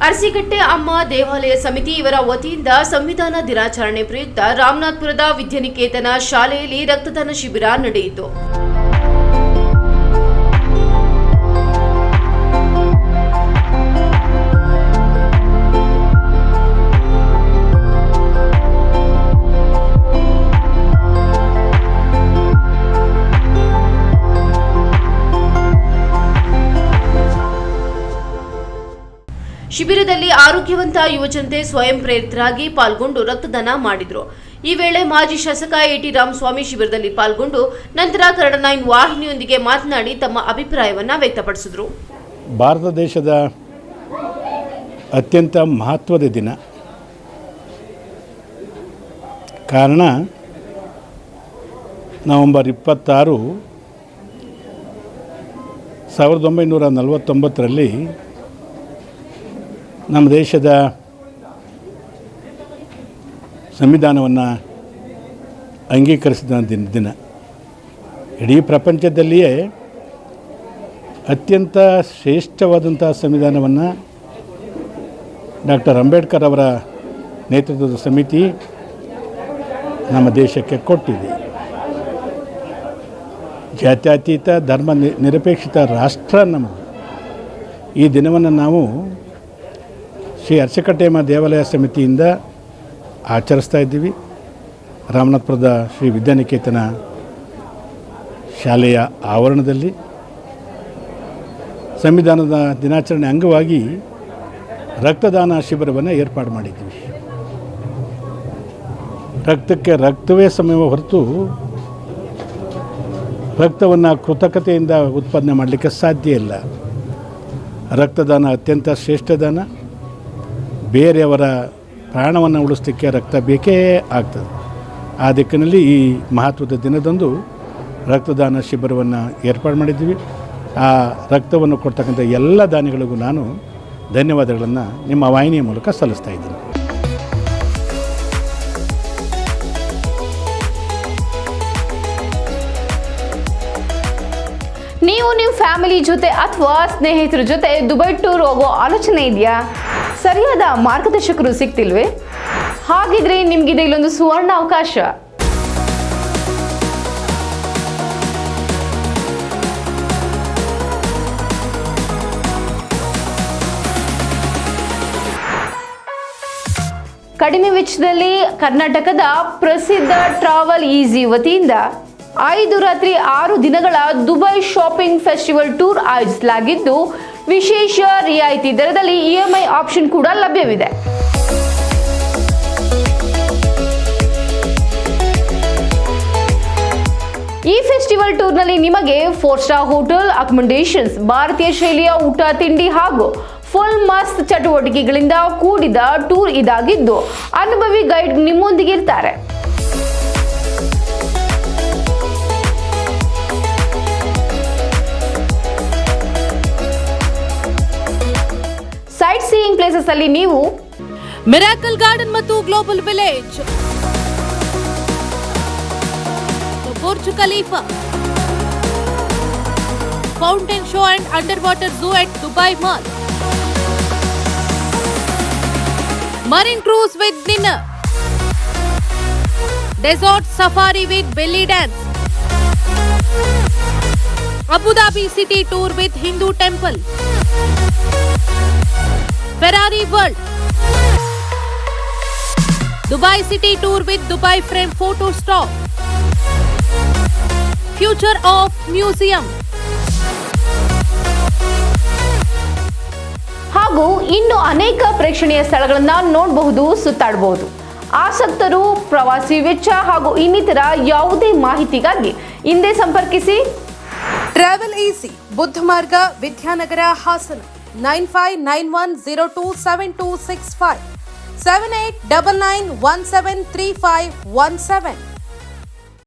ಅರಸಿಕಟ್ಟೆ ಅಮ್ಮ ದೇವಾಲಯ ಸಮಿತಿ ಇವರ ವತಿಯಿಂದ ಸಂವಿಧಾನ ದಿನಾಚರಣೆ ಪ್ರಯುಕ್ತ ರಾಮನಾಥಪುರದ ವಿದ್ಯಾನಿಕೇತನ ಶಾಲೆಯಲ್ಲಿ ರಕ್ತದಾನ ಶಿಬಿರ ನಡೆಯಿತು. ಶಿಬಿರದಲ್ಲಿ ಆರೋಗ್ಯವಂತ ಯುವಜನತೆ ಸ್ವಯಂ ಪ್ರೇರಿತರಾಗಿ ಪಾಲ್ಗೊಂಡು ರಕ್ತದಾನ ಮಾಡಿದರು. ಈ ವೇಳೆ ಮಾಜಿ ಶಾಸಕ ಎಟಿ ರಾಮಸ್ವಾಮಿ ಶಿಬಿರದಲ್ಲಿ ಪಾಲ್ಗೊಂಡು ನಂತರ ಕನ್ನಡ 9 ವಾಹಿನಿಯೊಂದಿಗೆ ಮಾತನಾಡಿ ತಮ್ಮ ಅಭಿಪ್ರಾಯವನ್ನು ವ್ಯಕ್ತಪಡಿಸಿದರು. ಭಾರತ ದೇಶದ ಅತ್ಯಂತ ಮಹತ್ವದ ದಿನ. ಕಾರಣ ನವೆಂಬರ್ 26, 1949ರಲ್ಲಿ ನಮ್ಮ ದೇಶದ ಸಂವಿಧಾನವನ್ನು ಅಂಗೀಕರಿಸಿದ ದಿನ. ಇಡೀ ಪ್ರಪಂಚದಲ್ಲಿಯೇ ಅತ್ಯಂತ ಶ್ರೇಷ್ಠವಾದಂಥ ಸಂವಿಧಾನವನ್ನು ಡಾಕ್ಟರ್ ಅಂಬೇಡ್ಕರ್ ಅವರ ನೇತೃತ್ವದ ಸಮಿತಿ ನಮ್ಮ ದೇಶಕ್ಕೆ ಕೊಟ್ಟಿದೆ. ಜಾತ್ಯತೀತ ಧರ್ಮ ನಿರಪೇಕ್ಷಿತ ರಾಷ್ಟ್ರ ನಮ್ಮದು. ಈ ದಿನವನ್ನು ನಾವು ಶ್ರೀ ಅರಸಿಕಟ್ಟೆಯಮ್ಮ ದೇವಾಲಯ ಸಮಿತಿಯಿಂದ ಆಚರಿಸ್ತಾ ಇದ್ದೀವಿ. ರಾಮನಾಥಪುರದ ಶ್ರೀ ವಿದ್ಯಾನಿಕೇತನ ಶಾಲೆಯ ಆವರಣದಲ್ಲಿ ಸಂವಿಧಾನದ ದಿನಾಚರಣೆ ಅಂಗವಾಗಿ ರಕ್ತದಾನ ಶಿಬಿರವನ್ನು ಏರ್ಪಾಡು ಮಾಡಿದ್ದೀವಿ. ರಕ್ತಕ್ಕೆ ರಕ್ತವೇ ಸಮಯ ಹೊರತು ರಕ್ತವನ್ನು ಕೃತಕತೆಯಿಂದ ಉತ್ಪಾದನೆ ಮಾಡಲಿಕ್ಕೆ ಸಾಧ್ಯ ಇಲ್ಲ. ರಕ್ತದಾನ ಅತ್ಯಂತ ಶ್ರೇಷ್ಠ ದಾನ. ಬೇರೆಯವರ ಪ್ರಾಣವನ್ನು ಉಳಿಸಲಿಕ್ಕೆ ರಕ್ತ ಬೇಕೇ ಆಗ್ತದೆ. ಆ ದಿಕ್ಕಿನಲ್ಲಿ ಈ ಮಹತ್ವದ ದಿನದಂದು ರಕ್ತದಾನ ಶಿಬಿರವನ್ನು ಏರ್ಪಾಡು ಮಾಡಿದ್ದೀವಿ. ಆ ರಕ್ತವನ್ನು ಕೊಡ್ತಕ್ಕಂಥ ಎಲ್ಲ ದಾನಿಗಳಿಗೂ ನಾನು ಧನ್ಯವಾದಗಳನ್ನು ನಿಮ್ಮ ವಾಹಿನಿಯ ಮೂಲಕ ಸಲ್ಲಿಸ್ತಾ ಇದ್ದೀನಿ. ನೀವು ನಿಮ್ಮ ಫ್ಯಾಮಿಲಿ ಜೊತೆ ಅಥವಾ ಸ್ನೇಹಿತರ ಜೊತೆ ದುಬೈ ಟೂರ್ ಹೋಗೋ ಆಲೋಚನೆ ಇದೆಯಾ? ಸರಿಯಾದ ಮಾರ್ಗದರ್ಶಕರು ಸಿಗ್ತಿಲ್ವೇ? ಹಾಗಿದ್ರೆ ನಿಮ್ಗಿದೆ ಇಲ್ಲೊಂದು ಸುವರ್ಣ ಅವಕಾಶ. ಕಡಿಮೆ ವೆಚ್ಚದಲ್ಲಿ ಕರ್ನಾಟಕದ ಪ್ರಸಿದ್ಧ ಟ್ರಾವೆಲ್ ಈಸಿ ವತಿಯಿಂದ 5 ರಾತ್ರಿ 6 ದಿನಗಳ ದುಬೈ ಶಾಪಿಂಗ್ ಫೆಸ್ಟಿವಲ್ ಟೂರ್ ಆಯೋಜಿಸಲಾಗಿದ್ದು, ವಿಶೇಷ ರಿಯಾಯಿತಿ ದರದಲ್ಲಿ EMI ಆಪ್ಷನ್ ಕೂಡ ಲಭ್ಯವಿದೆ. ಈ ಫೆಸ್ಟಿವಲ್ ಟೂರ್ನಲ್ಲಿ ನಿಮಗೆ 4 ಸ್ಟಾರ್ ಹೋಟೆಲ್ ಅಕಾಮಡೇಷನ್ಸ್, ಭಾರತೀಯ ಶೈಲಿಯ ಊಟ ತಿಂಡಿ ಹಾಗೂ ಫುಲ್ ಮಸ್ತ್ ಚಟುವಟಿಕೆಗಳಿಂದ ಕೂಡಿದ ಟೂರ್ ಇದಾಗಿದ್ದು, ಅನುಭವಿ ಗೈಡ್ ನಿಮ್ಮೊಂದಿಗೆ ಇರ್ತಾರೆ. ಸೈಟ್ ಸೀಯಿಂಗ್ ಪ್ಲೇಸಸ್ ಅಲ್ಲಿ ನೀವು ಮಿರಾಕಲ್ ಗಾರ್ಡನ್ ಮತ್ತು global village, Burj Khalifa, fountain show and under water zoo at Dubai mall, marine cruise with dinner, desert safari with belly dance, Abu Dhabi city tour with Hindu temple, Ferrari World, Dubai city tour with Dubai frame photo stop, future of museum ಹಾಗೂ ಇನ್ನು ಅನೇಕ ಪ್ರೇಕ್ಷಣೀಯ ಸ್ಥಳಗಳನ್ನು ನೋಡಬಹುದು, ಸುತ್ತಾಡಬಹುದು. ಆಸಕ್ತರು ಪ್ರವಾಸಿ ವೆಚ್ಚ ಹಾಗೂ ಇನ್ನಿತರ ಯಾವುದೇ ಮಾಹಿತಿಗಾಗಿ ಹಿಂದೆ ಸಂಪರ್ಕಿಸಿ. ಟ್ರಾವೆಲ್ ಈಸಿ, ಬುದ್ಧ ಮಾರ್ಗ, ವಿದ್ಯಾನಗರ, ಹಾಸನ 9591027265 7899173517.